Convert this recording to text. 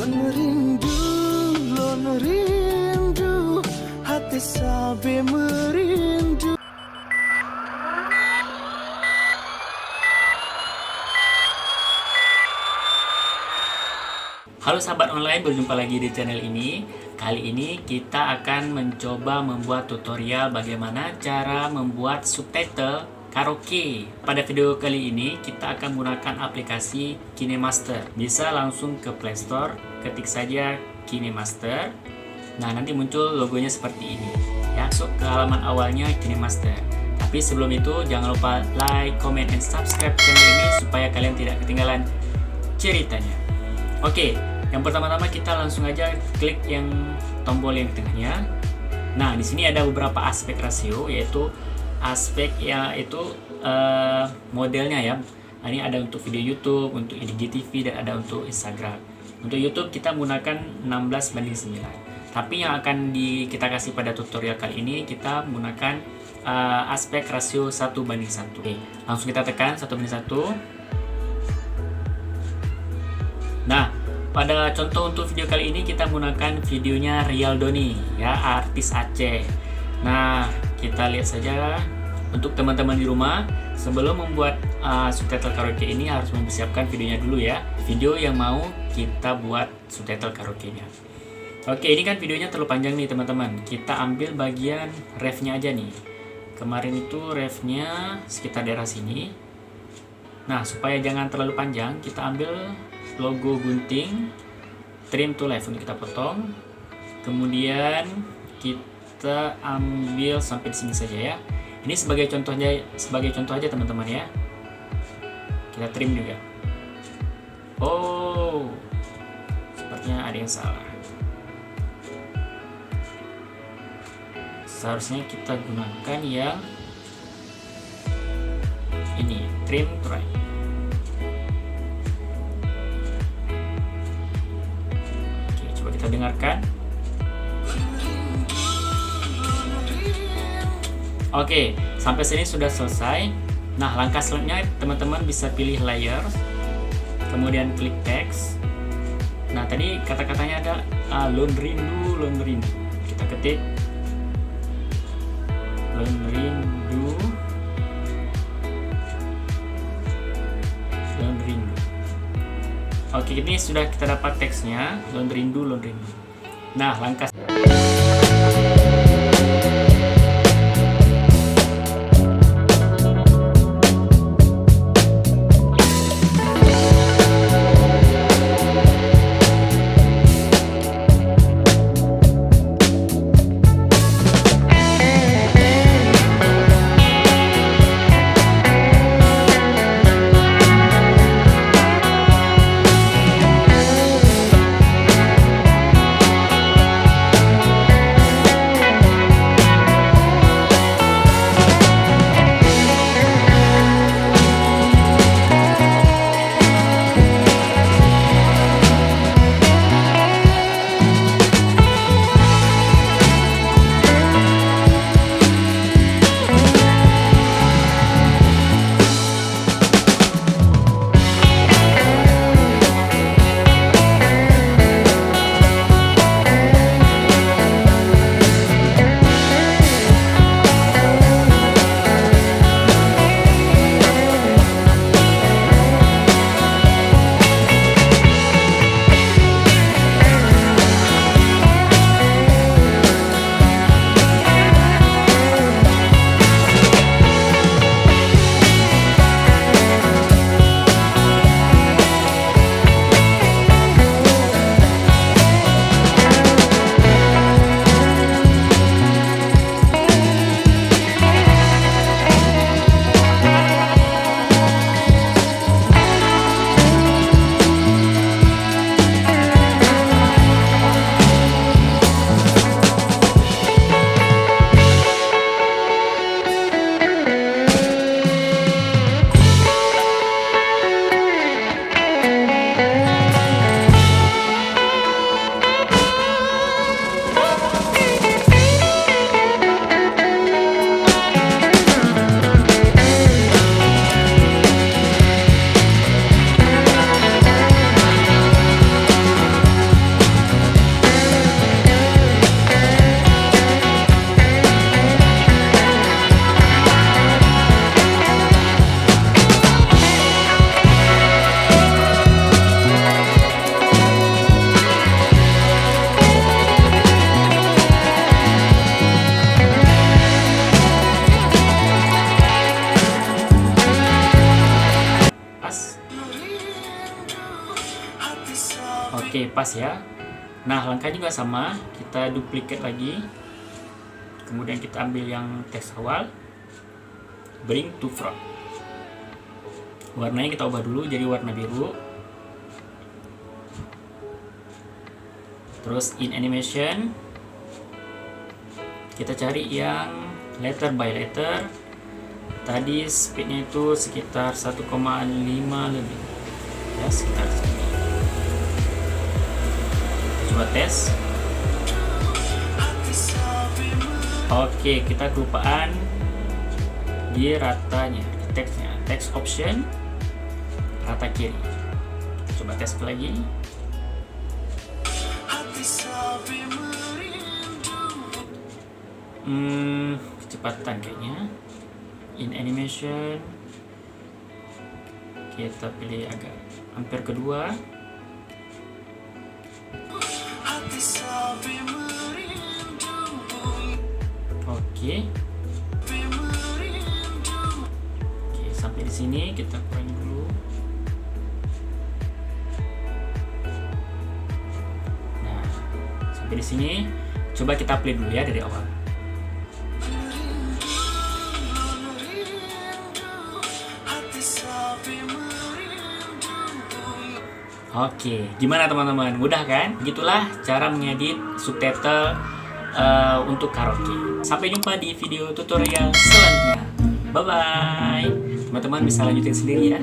lon rindu, hati sampai merindu. Halo sahabat online, berjumpa lagi di channel ini. Kali ini kita akan mencoba membuat tutorial bagaimana cara membuat subtitle karaoke. Pada video kali ini kita akan menggunakan aplikasi KineMaster. Bisa langsung ke Play Store, ketik saja KineMaster. Nah, nanti muncul logonya seperti ini. Ya, masuk ke halaman awalnya KineMaster. Tapi sebelum itu jangan lupa like, comment, and subscribe channel ini supaya kalian tidak ketinggalan ceritanya. Oke, yang pertama-tama kita langsung aja klik yang tombol yang di tengahnya. Nah, di sini ada beberapa aspek rasio, yaitu aspek modelnya ya. Nah, ini ada untuk video YouTube, untuk IGTV, dan ada untuk Instagram. Untuk YouTube kita menggunakan 16:9. Tapi yang akan kita kasih pada tutorial kali ini, kita menggunakan aspek rasio 1:1. Oke, langsung kita tekan 1:1. Nah, pada contoh untuk video kali ini kita menggunakan videonya Rial Doni, ya, artis Aceh. Nah, kita lihat saja untuk teman-teman di rumah, sebelum membuat subtitle karaoke ini harus mempersiapkan videonya dulu ya. Video yang mau kita buat subtitle karaoke-nya. Oke, ini kan videonya terlalu panjang nih teman-teman. Kita ambil bagian refnya aja nih. Kemarin itu refnya sekitar daerah sini. Nah, supaya jangan terlalu panjang, kita ambil logo gunting, trim to left untuk kita potong. Kemudian kita ambil sampai di sini saja ya. Ini sebagai contoh aja teman-teman ya. Kita trim juga. Oh, sepertinya ada yang salah. Seharusnya kita gunakan yang ini, trim to right. Oke, coba kita dengarkan. Oke, sampai sini sudah selesai. Nah, langkah selanjutnya teman-teman bisa pilih layer, kemudian klik text. Nah, tadi kata-katanya ada lon rindu. Kita ketik lon rindu. Oke, ini sudah kita dapat teksnya, lon rindu. Nah, langkah Oke, pas ya. Nah, langkah juga sama, kita duplicate lagi. Kemudian kita ambil yang teks awal, bring to front. Warnanya kita ubah dulu jadi warna biru. Terus in animation, kita cari yang letter by letter. Tadi speednya itu sekitar 1,5 lebih, ya sekitar segini. Coba tes. Oke, kita kelupaan di ratanya, di teksnya. Text option rata kiri. Coba tes lagi. Kecepatan kayaknya. In animation, kita pilih agak hampir kedua. Oke, sampai di sini kita kurangi dulu. Nah, sampai di sini, coba kita play dulu ya dari awal. Oke, gimana teman-teman? Mudah kan? Begitulah cara mengedit subtitle untuk karaoke. Sampai jumpa di video tutorial selanjutnya. Bye-bye. Teman-teman bisa lanjutin sendiri ya.